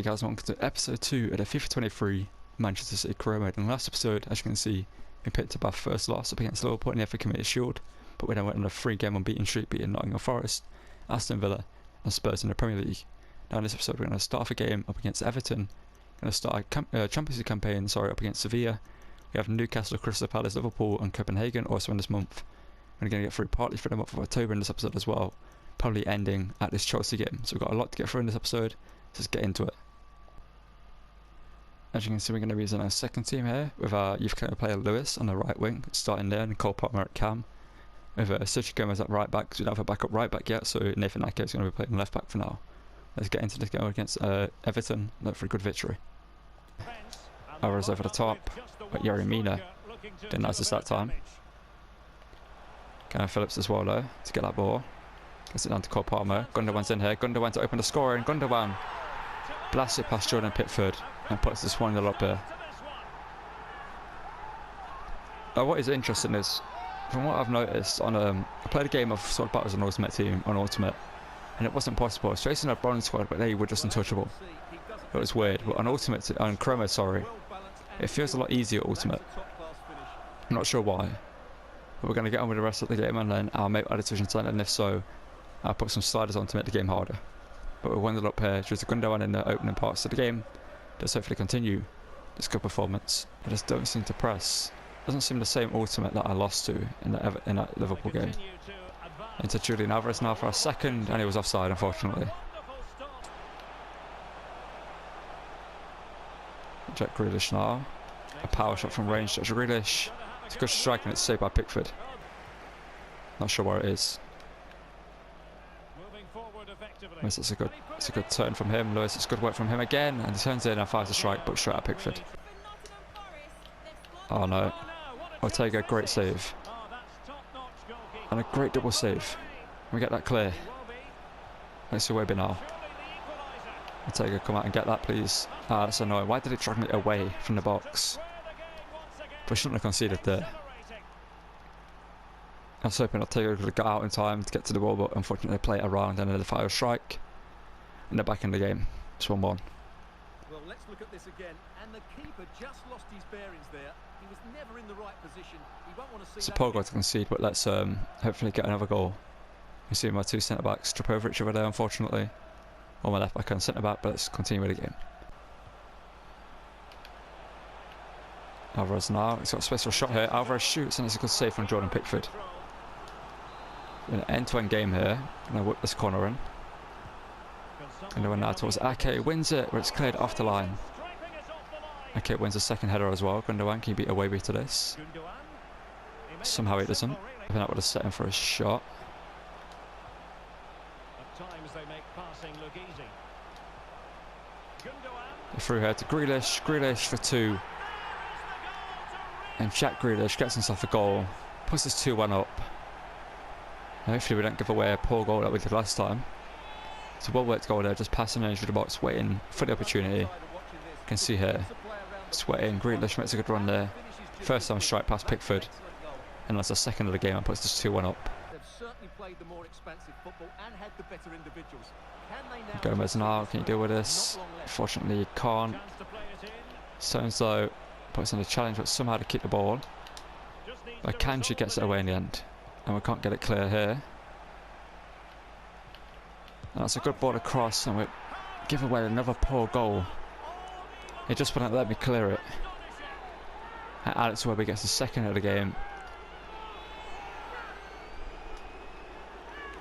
Hey guys, welcome to episode 2 of the FIFA 23 Manchester City career mode. In the last episode, as you can see, we picked up our first loss up against Liverpool in the FA Community Shield, but we then went on a 3-game unbeaten streak, beating Nottingham Forest, Aston Villa and Spurs in the Premier League. Now in this episode we're going to start off a game up against Everton, going to start a Champions League campaign up against Sevilla. We have Newcastle, Crystal Palace, Liverpool and Copenhagen also in this month. We're going to get through partly for the month of October in this episode as well, probably ending at this Chelsea game. So we've got a lot to get through in this episode. Let's get into it. As you can see, we're going to be using our second team here with our youth academy player Lewis on the right wing, starting there, and Cole Palmer at cam. With Sergio Gomez at right back, because we don't have a backup right back yet, so Nathan Ake is going to be playing left back for now. Let's get into this game against Everton, look for a good victory. Alvarez over the top, but Yerry Mina did nice that time. Kevin Phillips as well though, to get that ball. Gets it down to Cole Palmer. Gundogan's in here. Gundogan to open the score, and Gundogan blasts it past Jordan Pickford and puts this 1-0 up here. What is interesting is, from what I've noticed, I played a game of sort of battles on Ultimate Team on Ultimate, and it wasn't possible. I was facing a bronze squad, but they were just untouchable. It was weird. But on Ultimate, on Chroma, sorry, it feels a lot easier Ultimate. I'm not sure why. But we're going to get on with the rest of the game, and then I'll make our decision tonight, and if so, I'll put some sliders on to make the game harder. But we're 1-0 up here due to Gundogan in the opening parts of the game. Let's hopefully continue this good performance. I just don't seem to press. Doesn't seem the same Ultimate that I lost to in that Liverpool game. Into Julian Alvarez now for our second, and he was offside unfortunately. Jack Grealish now. A power shot from range. Jack Grealish. It's a good strike and it's saved by Pickford. Not sure where it is. Lewis, it's a good turn from him. Lewis, it's good work from him again, and he turns in and fires a strike, but straight at Pickford. Oh no. Ortega, great save. And a great double save. Can we get that clear? Let's see Webber now. Ortega, come out and get that please. Ah, that's annoying. Why did it drag me away from the box? We shouldn't have conceded there. I was hoping Ortega could have got out in time to get to the ball, but unfortunately they play it around and then they fire a strike. And they're back in the game. It's 1-1. Well, let's look at this again. And the keeper just lost his bearings there. He was never in the right position. He won't want to see it's a poor goal to concede, but let's hopefully get another goal. You see my two centre backs trip over each other there, unfortunately. Or my left back and centre back, but let's continue with the game. Alvarez now, he's got a space for a shot here. Alvarez shoots and it's a good save from Jordan Pickford. An end-to-end game here. Gonna whip this corner in. And then now towards Ake, wins it, where it's cleared off the line. Ake wins the second header as well. Gundogan, can you beat a Webber to this? Somehow he doesn't. I think that would have set him for a shot. Through here to Grealish. Grealish for 2. And Jack Grealish gets himself a goal. Puts this 2-1 up. Hopefully we don't give away a poor goal that we did last time. It's a well-worked goal there, just passing into the box, waiting for the opportunity. You can see here, sweating. Grealish makes a good run there. First time strike past Pickford. And that's the second of the game and puts this 2-1 up. Gomez now, can you deal with this? Unfortunately you can't. Stones though, puts in a challenge but somehow to keep the ball. But Kanji gets it away in the end. And we can't get it clear here. And that's a good ball across, and we give away another poor goal. He just wouldn't let me clear it. And Alex Webber gets the second of the game.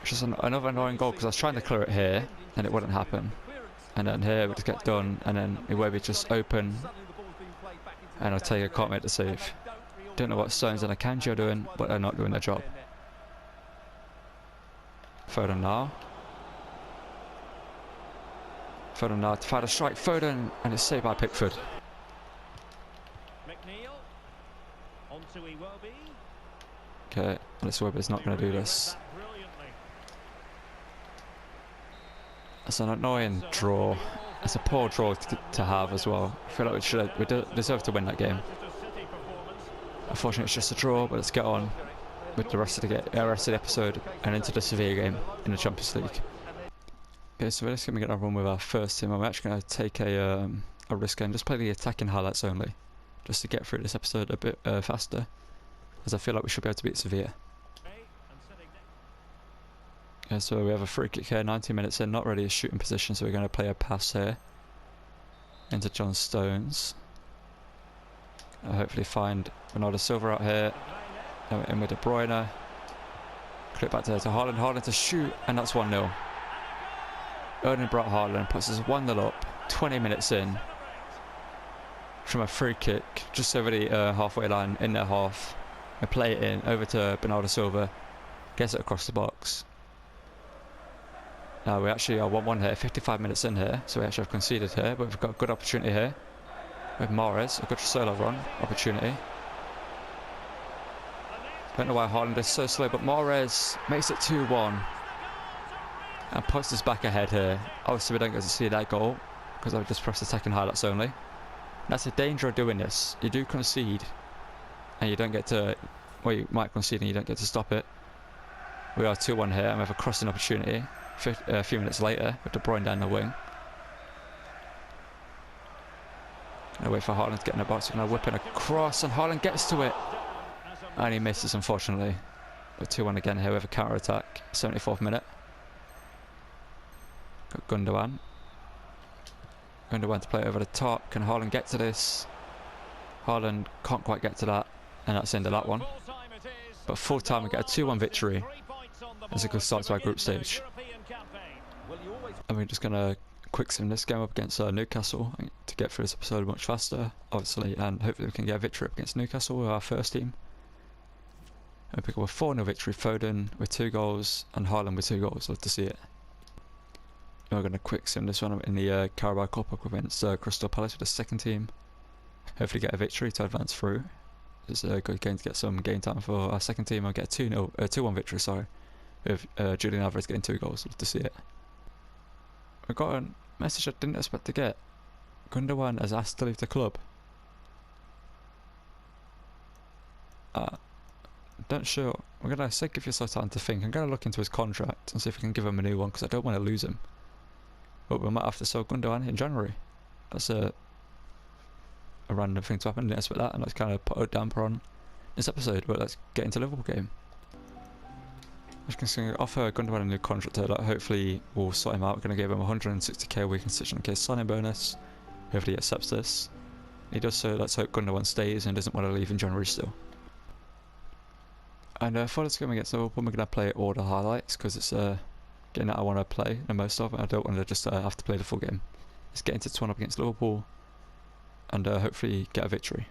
Which is another annoying goal because I was trying to clear it here and it wouldn't happen. And then here we just get done, and then Webber just open. And Ortega can't make the save. Don't know what Stones and Akanji are doing, but they're not doing their job. Foden now. Foden now to fire a strike. Foden, and it's saved by Pickford. Okay, Alex Webber's not going to do this. It's an annoying draw. It's a poor draw to have as well. I feel like we deserve to win that game. Unfortunately, it's just a draw, but let's get on with the rest of the episode and into the Sevilla game in the Champions League. Okay, so we're just going to get a run with our first team. I'm actually going to take a risk and just play the attacking highlights only, just to get through this episode a bit faster, as I feel like we should be able to beat Sevilla. Yeah, so we have a free kick here, 19 minutes in, not really a shooting position, so we're going to play a pass here into John Stones. I'll hopefully find Bernardo Silva out here, in with De Bruyne. Clip back to Haaland, Haaland to shoot, and that's 1-0. Erling Braut Haaland puts us 1-0 up, 20 minutes in, from a free kick, just over the halfway line, in their half. We play it in, over to Bernardo Silva, gets it across the box. Now we actually are 1-1 here, 55 minutes in here, so we actually have conceded here, but we've got a good opportunity here with Mahrez, a good solo run opportunity. Don't know why Holland is so slow, but Mahrez makes it 2-1 and puts us back ahead here. Obviously we don't get to see that goal because I've just pressed attacking highlights only. And that's the danger of doing this. You do concede and you don't get to, well, you might concede and you don't get to stop it. We are 2-1 here and we have a crossing opportunity a few minutes later with De Bruyne down the wing. Gonna wait for Haaland to get in the box. We're gonna whip in a cross and Haaland gets to it. And he misses, unfortunately. We're 2-1 again here with a counter attack. 74th minute. Got Gundogan. Gundogan to play over the top. Can Haaland get to this? Haaland can't quite get to that. And that's the end of that one. But full time we get a 2-1 victory. That's a good start to our group stage. And we're just going to quick sim this game up against Newcastle to get through this episode much faster, obviously. And hopefully we can get a victory up against Newcastle with our first team. We pick up a 4-0 victory, Foden with 2 goals and Haaland with 2 goals. Love to see it. And we're going to quick sim this one in the Carabao Cup up against Crystal Palace with the second team. Hopefully get a victory to advance through. It's a good game to get some game time for our second team. I'll get a 2-1 victory, sorry, with Julian Alvarez getting 2 goals. Love to see it. We got a message I didn't expect to get. Gundogan has asked to leave the club. Don't sure. We're gonna say give yourself time to think. I'm gonna look into his contract and see if we can give him a new one because I don't want to lose him. But we might have to sell Gundogan in January. That's a random thing to happen. Didn't expect that, and let's kind of put a damper on this episode. But let's get into the Liverpool game. I'm just going to offer Gundogan a new contract here that hopefully will sort him out. We're going to give him 160k a week constitutional case signing bonus. Hopefully he accepts this. He does so. Let's hope Gundogan stays and doesn't want to leave in January still. And for this game against Liverpool, we're going to play all the highlights because it's a game that I want to play the most of. I don't want to just have to play the full game. Let's get into this one up against Liverpool and hopefully get a victory.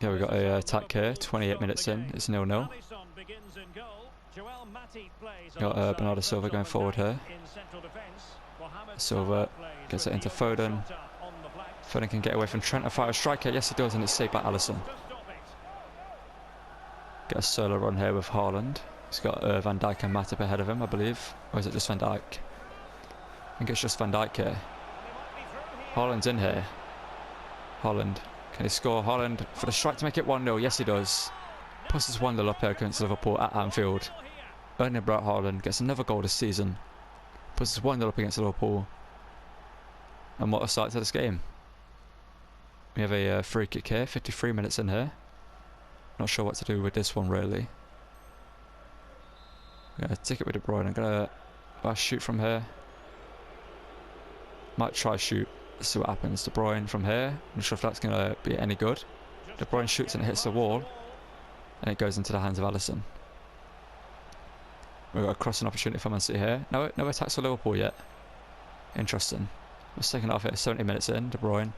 Yeah, we got a attack here. 28 minutes in. It's 0-0. Got Bernardo Silva going forward here. Silva gets it into Foden. Foden can get away from Trent and fire a striker. Yes, he does, and it's saved by Alisson. Get a solo run here with Haaland. He's got Van Dijk and Matip ahead of him, I believe. Or is it just Van Dijk? I think it's just Van Dijk here. Haaland's in here. Haaland. Can he score? Haaland for the strike to make it 1-0. Yes, he does. Puts his 1-0 up here against Liverpool at Anfield. Erling Braut Haaland gets another goal this season. Puts his 1-0 up against Liverpool. And what a start to this game. We have a free kick here. 53 minutes in here. Not sure what to do with this one really. I'm going to take it with De Bruyne. I'm going to shoot from here. Might try shoot. Let's see what happens. De Bruyne from here. I'm not sure if that's going to be any good. De Bruyne shoots and it hits the wall. And it goes into the hands of Alisson. We've got a crossing opportunity for Man City here. No attacks for Liverpool yet. Interesting. We're second half here. 70 minutes in. De Bruyne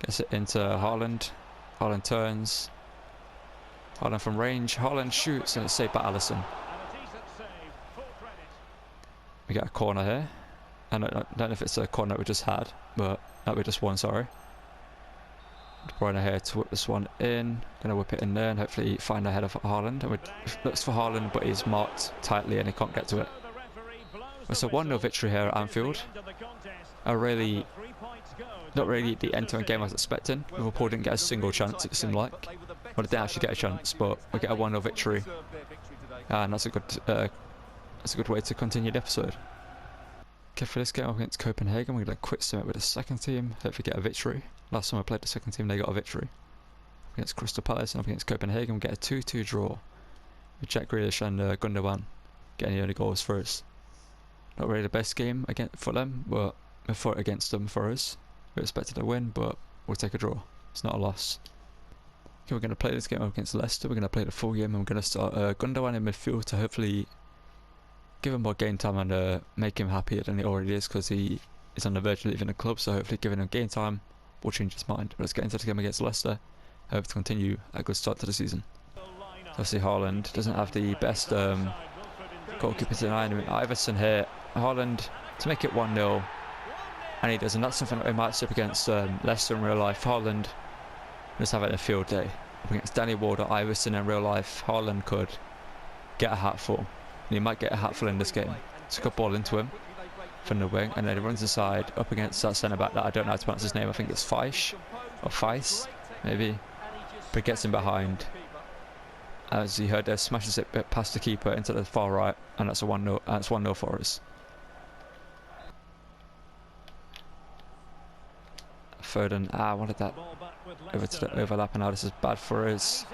gets it into Haaland. Haaland turns. Haaland from range. Haaland shoots and it's saved by Alisson. We get a corner here. I don't know if it's a corner that we just had, but that we just won, sorry. De Bruyne here to whip this one in. Gonna whip it in there and hopefully find a header for Haaland. And looks for Haaland, but he's marked tightly and he can't get to it. It's a 1-0 victory here at Anfield. Not really the end-to-end game I was expecting. Liverpool didn't get a single chance, it seemed like. Well, they didn't actually get a chance, but we get a 1-0 victory. And that's a good way to continue the episode. Okay, for this game up against Copenhagen, we're going to quit summit with the second team, hopefully get a victory. Last time I played the second team, they got a victory. Against Crystal Palace and up against Copenhagen, we get a 2-2 draw. With Jack Grealish and Gundogan getting the only goals for us. Not really the best game for them, but we fought against them for us. We expected a win, but we'll take a draw. It's not a loss. Okay, we're going to play this game up against Leicester. We're going to play the full game and we're going to start Gundogan in midfield to hopefully give him more game time and make him happier than he already is, because he is on the verge of leaving the club, so hopefully giving him game time will change his mind. But let's get into the game against Leicester. Hope to continue a good start to the season. Obviously Holland doesn't have the best goalkeeper tonight. Iverson here. Holland to make it 1-0, and he does, and that's something that we might see up against Leicester in real life. Holland just having a field day up against Danny Ward or Iverson in real life. Holland could get a hatful, and he might get a hatful in this game. It's a good ball into him from the wing, and then he runs inside up against that centre back that I don't know how to pronounce his name. I think it's Feisch or Feiss maybe, but gets him behind. As you heard there, smashes it past the keeper into the far right, and that's a 1-0. That's 1-0 for us. Foden, I wanted that over to the overlap, and now this is bad for us.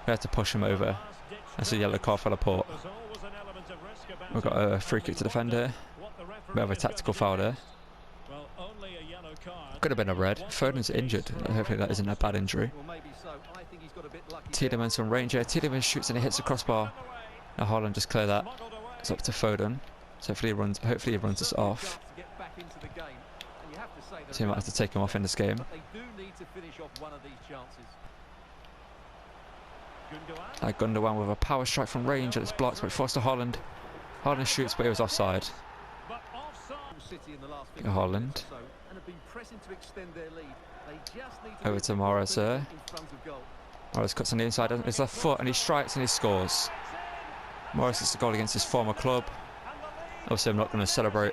We had to push him over. That's a yellow card for Laporte. We've got a free kick to defend here. We have a tactical foul there. Could have been a red. Foden's injured. Hopefully that isn't a bad injury. Tielemans on range here. Tielemans shoots and he hits the crossbar. Now Holland just clear that. It's up to Foden. So hopefully he runs us off. So he might have to take him off in this game. Gundogan with a power strike from range, and it's blocked, but it forced to Holland. Holland shoots, but he was offside. Holland. Over to Morris here. Morris cuts on the inside, his left foot, and he strikes and he scores. Morris gets the goal against his former club. Obviously I'm not going to celebrate.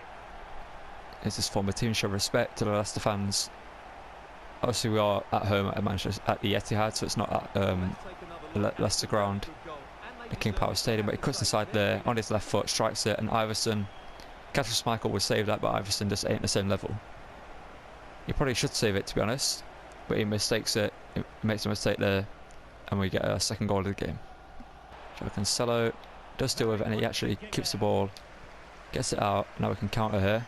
It's his former team, show respect to the Leicester fans. Obviously we are at home at Manchester at the Etihad, so it's not at Leicester ground, the King Power Stadium, but he cuts inside there on his left foot, strikes it, and Iverson, Kasper Schmeichel would save that, but Iverson just ain't the same level. He probably should save it, to be honest, but he mistakes it. He makes a mistake there, and we get a second goal of the game. Joao Cancelo does deal with it, and he actually keeps the ball, gets it out. Now we can counter here.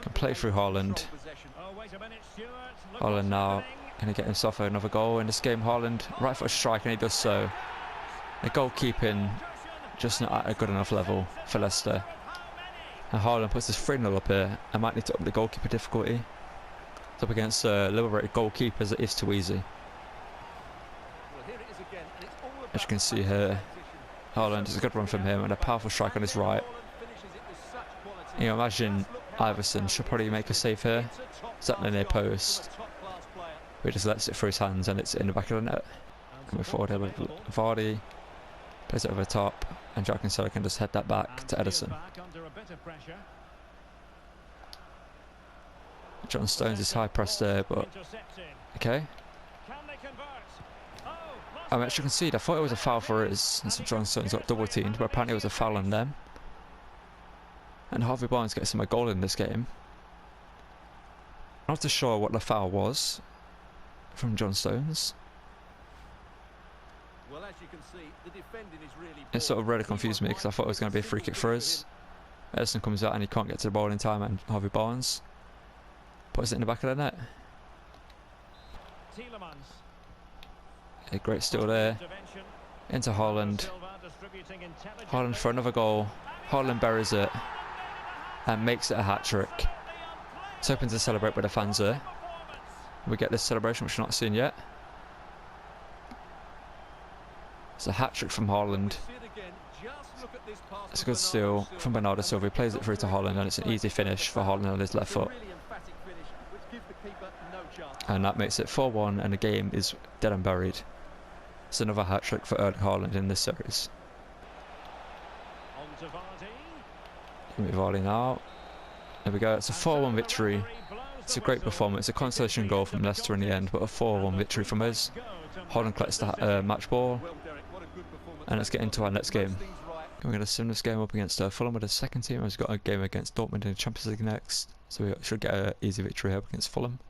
Can play through Holland. Holland now going to get himself another goal in this game. Holland, right foot strike, and he does so. The goalkeeping just not at a good enough level for Leicester. And Holland puts this 3-0 up here. I might need to up the goalkeeper difficulty. It's up against lower-rated goalkeepers, it is too easy. As you can see here, Holland is a good run from him and a powerful strike on his right. You know, imagine Iverson should probably make a save here. Exactly near post. But he just lets it through his hands and it's in the back of the net. Coming forward here with Vardy. Plays it over the top, and Joao Cancelo can just head that back to Ederson. John Stones is high pressed there, but okay. I'm actually concede. I thought it was a foul for us, since John Stones got double teamed, but apparently it was a foul on them. And Harvey Barnes gets him a goal in this game. I'm not too sure what the foul was from John Stones. Well, as you can see, the defending is really it sort of really confused me, because I thought it was going to be a free kick for us. Ederson comes out and he can't get to the ball in time, and Harvey Barnes puts it in the back of the net. A great steal there. Into Holland. Holland for another goal. Holland buries it and makes it a hat-trick. It's hoping to celebrate with the fans there. We get this celebration, which we're not seeing yet. It's a hat-trick from Holland. It's a good steal from Bernardo Silva. He plays it through to Holland, and it's an easy finish for Holland on his left foot. And that makes it 4-1, and the game is dead and buried. It's another hat-trick for Erling Haaland in this series. Vardy now. There we go. It's a 4-1 victory. It's a great performance. A consolation goal from Leicester in the end, but a 4-1 victory from us. Holland collects the match ball. And let's get into our next game. We're going to sim this game up against Fulham with the second team. We've got a game against Dortmund in the Champions League next, so we should get an easy victory here against Fulham.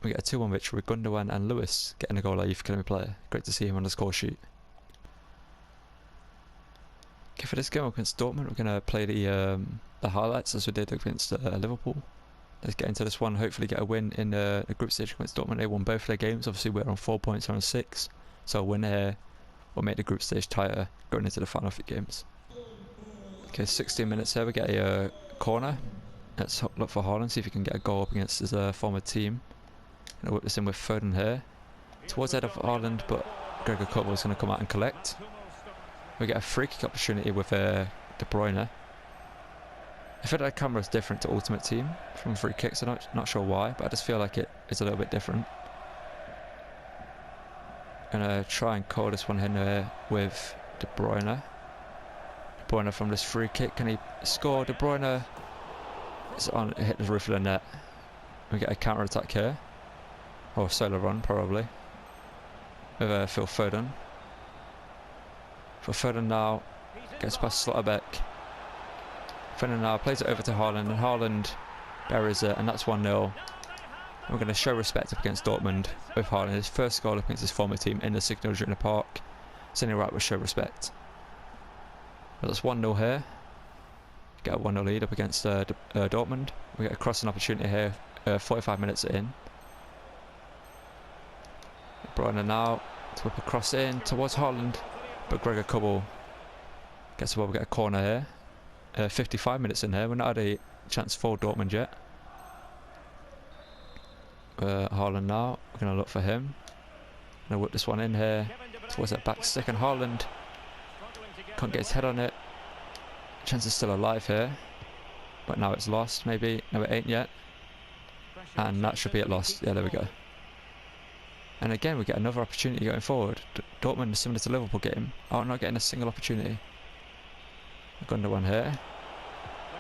We get a 2-1 victory with Gundogan and Lewis getting a goal at Youth Academy player. Great to see him on the score sheet. Okay, for this game against Dortmund, we're going to play the highlights as we did against Liverpool. Let's get into this one, hopefully get a win in the group stage against Dortmund. They won both of their games. Obviously we're on 4 points, they're on 6, so a win here will make the group stage tighter going into the final 3 games. Okay, 16 minutes here, we get a corner. Let's look for Holland, see if he can get a goal up against his former team. Gonna whip this in with Foden here. Towards the head of Holland, but Gregor Kobel is going to come out and collect. We get a free kick opportunity with De Bruyne. I feel like the camera is different to Ultimate Team from free kicks. I'm not sure why, but I just feel like it is a little bit different. Gonna try and call this one in there with De Bruyne. De Bruyne from this free kick. Can he score? De Bruyne is on, hit the roof of the net. We get a counter attack here, or solo run probably, with Phil Foden. For Foden now, gets past Slotterbeck. Foden now plays it over to Haaland, and Haaland buries it, and that's 1-0. We're going to show respect up against Dortmund with Haaland. His first goal up against his former team in the Signal Iduna Park. It's only right we show respect. But that's 1-0 here. Get a 1-0 lead up against Dortmund. We get a crossing opportunity here, 45 minutes in. De Bruyne now to whip a cross in towards Holland, but Gregor Kobel gets the ball. We get a corner here. 55 minutes in here. We're not had a chance for Dortmund yet. Haaland now, we're going to look for him. Going to whip this one in here towards that back stick, and Haaland can't get his head on it. Chance is still alive here, but now it's lost maybe. No, it ain't yet. And that should be it lost. Yeah, there we go. And again, we get another opportunity going forward. Dortmund is similar to the Liverpool game. Oh, not getting a single opportunity. Gundogan here.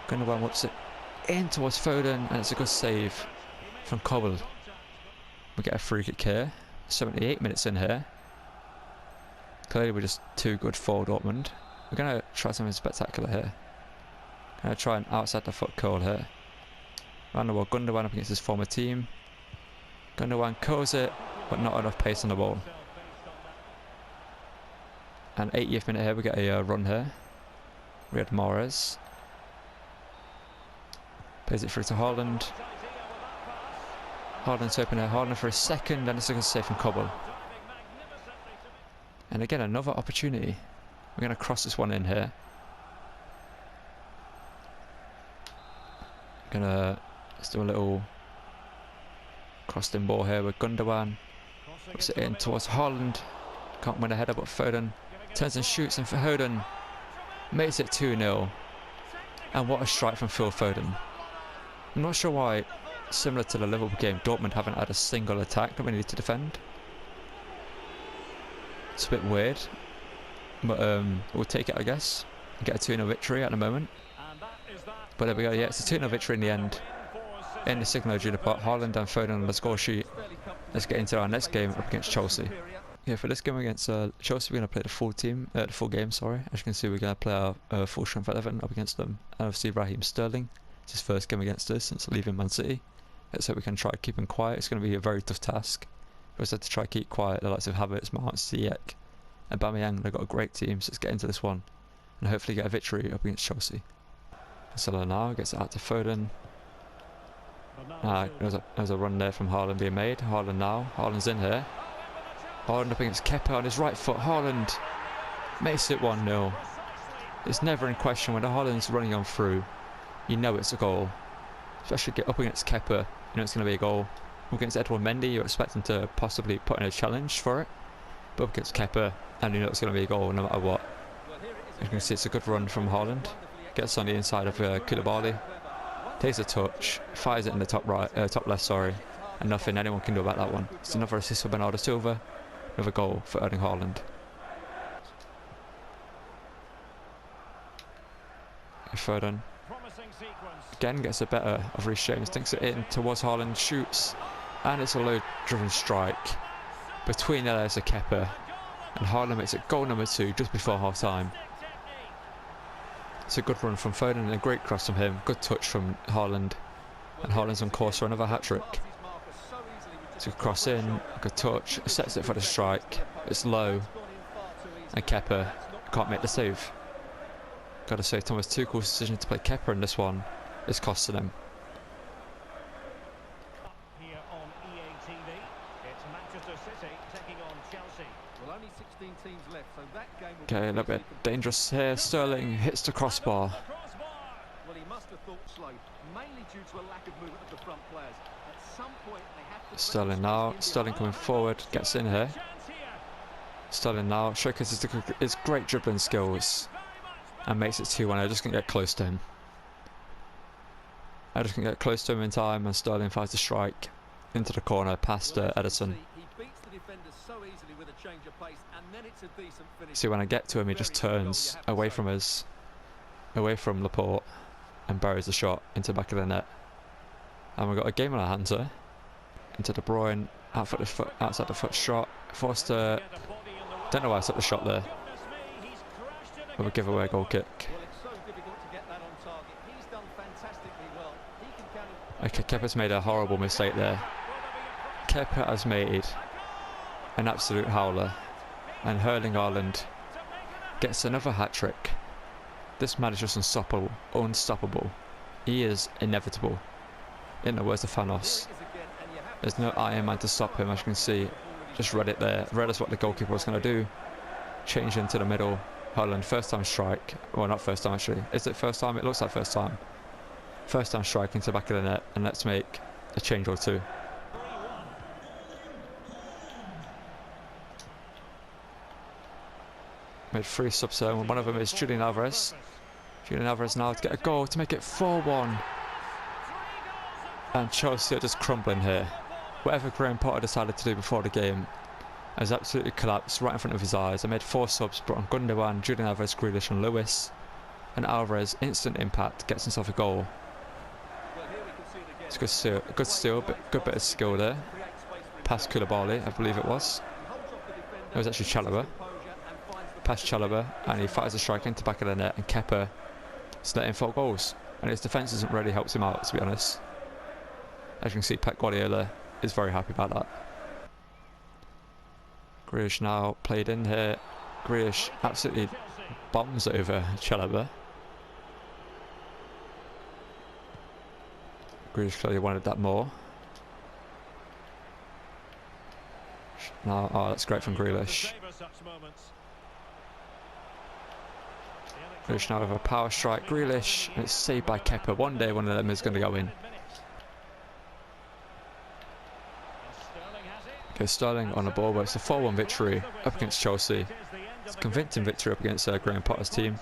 Gundogan whips it in towards Foden, and it's a good save from Kobel. We get a free kick here. 78 minutes in here. Clearly we're just too good for Dortmund. We're going to try something spectacular here. Going to try an outside the foot curl here. Round the ball, Gundogan up against his former team. Gundogan curls it, but not enough pace on the ball. And 80th minute here, we get a run here. Riyad Mahrez plays it through to Holland. Haaland's open here. Haaland for a second, and it's a good save from Kobel. And again, another opportunity. We're going to cross this one in here. Let's do a little crossed in ball here with Gundogan. Puts it in towards Holland. Can't win a header, but Foden turns and shoots, and Foden makes it 2-0. And what a strike from Phil Foden. I'm not sure why, similar to the Liverpool game, Dortmund haven't had a single attack that we need to defend. It's a bit weird, but we'll take it, I guess. Get a 2-0 victory at the moment. But there we go, yeah, it's a 2-0 victory in the end. In the Signal Iduna Park, Haaland and Foden on the score sheet. Let's get into our next game up against Chelsea. Yeah, for this game against Chelsea, we're going to play the full game, sorry. As you can see, we're going to play our full strength 11 up against them. And obviously Raheem Sterling. It's his first game against us since leaving Man City. Let's hope we can try to keep him quiet. It's going to be a very tough task. We also have to try to keep quiet the likes of Havertz, Mount, Ziyech, and Aubameyang. They've got a great team, so let's get into this one and hopefully get a victory up against Chelsea. Salah now gets it out to Foden. There's a run there from Haaland being made. Haaland now. Haaland's in here. Haaland up against Kepa on his right foot. Haaland makes it 1-0. It's never in question when Haaland's running on through. You know it's a goal. Especially get up against Kepa, you know it's going to be a goal. Up against Edouard Mendy, you're expecting to possibly put in a challenge for it. But up against Kepa, and you know it's going to be a goal no matter what. As you can see, it's a good run from Haaland. Gets on the inside of Koulibaly. Takes a touch, fires it in the top left, sorry. And nothing anyone can do about that one. It's another assist for Bernardo Silva. Another goal for Erling Haaland. Foden again gets a better of Reece James, takes it in towards Haaland, shoots, and it's a low-driven strike between the layers of Kepa, and Haaland makes it goal number 2 just before half-time. It's a good run from Foden and a great cross from him. Good touch from Haaland. And Haaland's on course for another hat-trick. It's a cross in, good touch, sets it for the strike. It's low. And Kepa can't make the save. Gotta say, Thomas Tuchel's decision to play Kepa in this one is costing him. Here on EA TV, it's Manchester City taking on Chelsea. Well, only 16 teams left, so that game will Okay, a little bit dangerous here. Sterling hits the crossbar. Well, he must have thought slow, mainly due to a lack of movement of the front players. At some point, they have to... Sterling now. Sterling coming forward, gets in here. Sterling now showcases his great dribbling skills and makes it 2-1. I just can't get close to him. I just can't get close to him in time, and Sterling fires a strike into the corner past Ederson. See, when I get to him, he just turns away from us, away from Laporte, and buries the shot into the back of the net. And we've got a game on our hands here. Into De Bruyne, outside the foot shot. Forster, don't know why I took the shot there. But we give away a goal kick. Okay, Kepa's made a horrible mistake there. Kepa has made an absolute howler. And Erling Haaland gets another hat-trick. This man is just unstoppable. Unstoppable. He is inevitable. In the words of Thanos. There's no Iron Man to stop him, as you can see. Just read it there. Read us what the goalkeeper was going to do. Change into the middle. Holland, first time strike. Well, not first time actually. Is it first time? It looks like first time. First time strike into the back of the net. And let's make a change or two. Made 3 subs there. One of them is Julian Alvarez. Julian Alvarez now to get a goal to make it 4-1. And Chelsea are just crumbling here. Whatever Graham Potter decided to do before the game has absolutely collapsed right in front of his eyes. I made 4 subs, brought on Gundogan, Julian Alvarez, Grealish and Lewis. And Alvarez, instant impact, gets himself a goal. It's a good steal, good bit of skill there. Past Koulibaly, I believe it was. It was actually Chalobah. Past Chalobah, and he fires a strike into the back of the net, and Kepa is letting 4 goals. And his defence hasn't really helped him out, to be honest. As you can see, Pep Guardiola is very happy about that. Grealish now played in here. Grealish absolutely bombs over Chalobah. Grealish clearly wanted that more. Now, oh, that's great from Grealish. Grealish now with a power strike. Grealish, and it's saved by Kepa. One day one of them is going to go in. Okay, Sterling on the ball, but it's a 4-1 victory up against Chelsea. It's a convincing victory up against Graham Potter's team.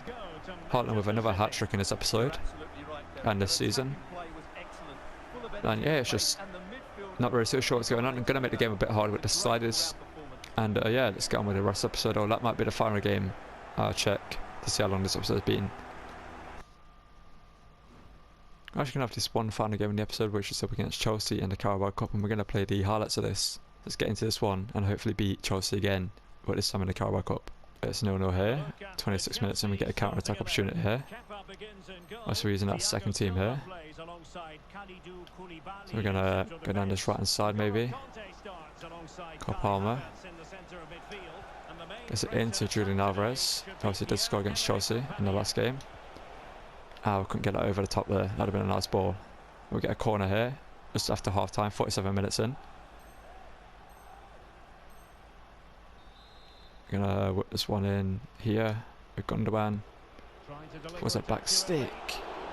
Haaland with another hat-trick in this episode and this season. And yeah, it's just not really too sure what's going on. I'm going to make the game a bit harder with the sliders. And yeah, let's get on with the rest of the episode. Oh, that might be the final game. I'll check to see how long this episode has been. We're actually going to have this one final game in the episode, which is up against Chelsea in the Carabao Cup, and we're going to play the highlights of this. Let's get into this one and hopefully beat Chelsea again, but this time in the Carabao Cup. It's 0-0 here, 26 minutes and we get a counter-attack opportunity here. Also we're using that second team here. So we're going to go down this right hand side maybe. Cole Palmer. Gets it into Julian Alvarez. Obviously did score against Chelsea in the last game. We couldn't get it over the top there, that'd have been a nice ball. We'll get a corner here, just after half time, 47 minutes in. Gonna whip this one in here with Gundogan. Was it back stick?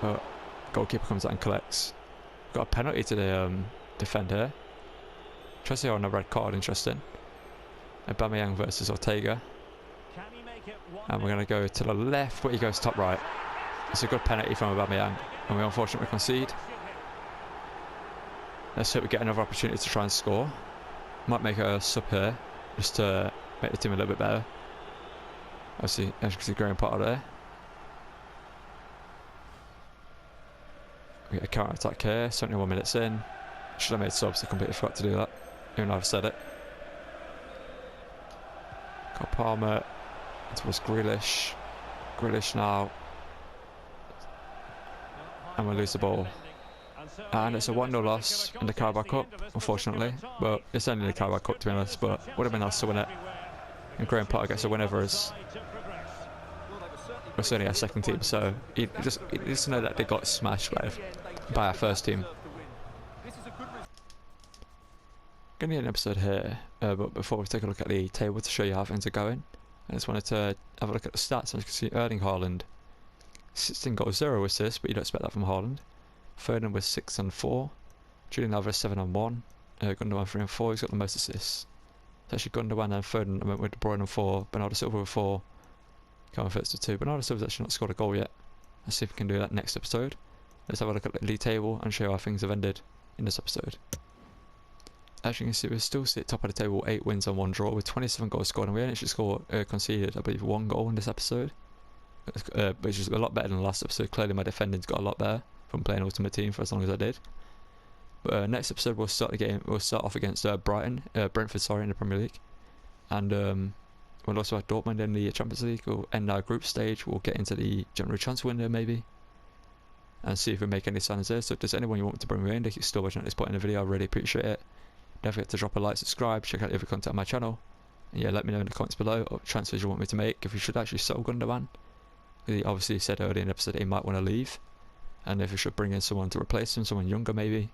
But goalkeeper comes out and collects. Got a penalty to the defend here. Chelsea on a red card, interesting. Aubameyang versus Ortega. And we're gonna go to the left, but he goes top right. It's a good penalty from Aubameyang, and we unfortunately concede. Let's hope we get another opportunity to try and score. Might make a sub here, just to make the team a little bit better. Obviously, as you can see, Graham Potter there. We get a counter attack here, 71 minutes in. Should have made subs, I completely forgot to do that, even though I've said it. Got Palmer towards Grealish. Grealish now and we lose the ball. And it's a 1-0 loss in the Carabao Cup, unfortunately. But it's only the Carabao Cup, to be honest, but would have been nice to win it. And Graham Potter gets a win over us. It's only our second team, so you just know that they got smashed by our first team. Gonna end an episode here, but before we take a look at the table to show you how things are going, I just wanted to have a look at the stats. As you can see, Erling Haaland, 16 goals, 0 assists, but you don't expect that from Haaland. Foden was 6 and 4, Julian Alvarez 7 and 1, Gundogan 3 and 4. He's got the most assists. It's actually Gundogan and Foden. I went with De Bruyne and 4, Bernardo Silva with 4, Calvin Phillips with 2. Bernardo Silva's actually not scored a goal yet. Let's see if we can do that next episode. Let's have a look at the league table and show you how things have ended in this episode. As you can see, we still sit top of the table, 8 wins and 1 draw with 27 goals scored, and we only actually conceded, I believe, 1 goal in this episode, which is a lot better than the last episode. Clearly my defending's got a lot better from playing Ultimate Team for as long as I did. But next episode we'll start the game. We'll start off against Brentford, sorry, in the Premier League, and we'll also have Dortmund in the Champions League. We'll end our group stage. We'll get into the January transfer window maybe, and see if we make any signings there. So if there's anyone you want to bring me in, if you're still watching at this point in the video, I really appreciate it. Don't forget to drop a like, subscribe, check out the other content on my channel, and yeah, let me know in the comments below what transfers you want me to make. If you should actually sell Gundogan, he obviously said earlier in the episode he might want to leave, and if you should bring in someone to replace him, someone younger maybe.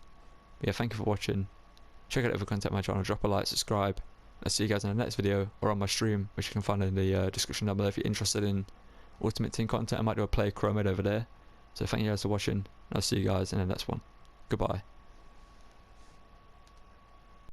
But yeah, thank you for watching. Check out the other content on my channel, drop a like, subscribe. I'll see you guys in the next video or on my stream, which you can find in the description down below if you're interested in Ultimate Team content. I might do a play Chromate over there. So thank you guys for watching, and I'll see you guys in the next one. Goodbye.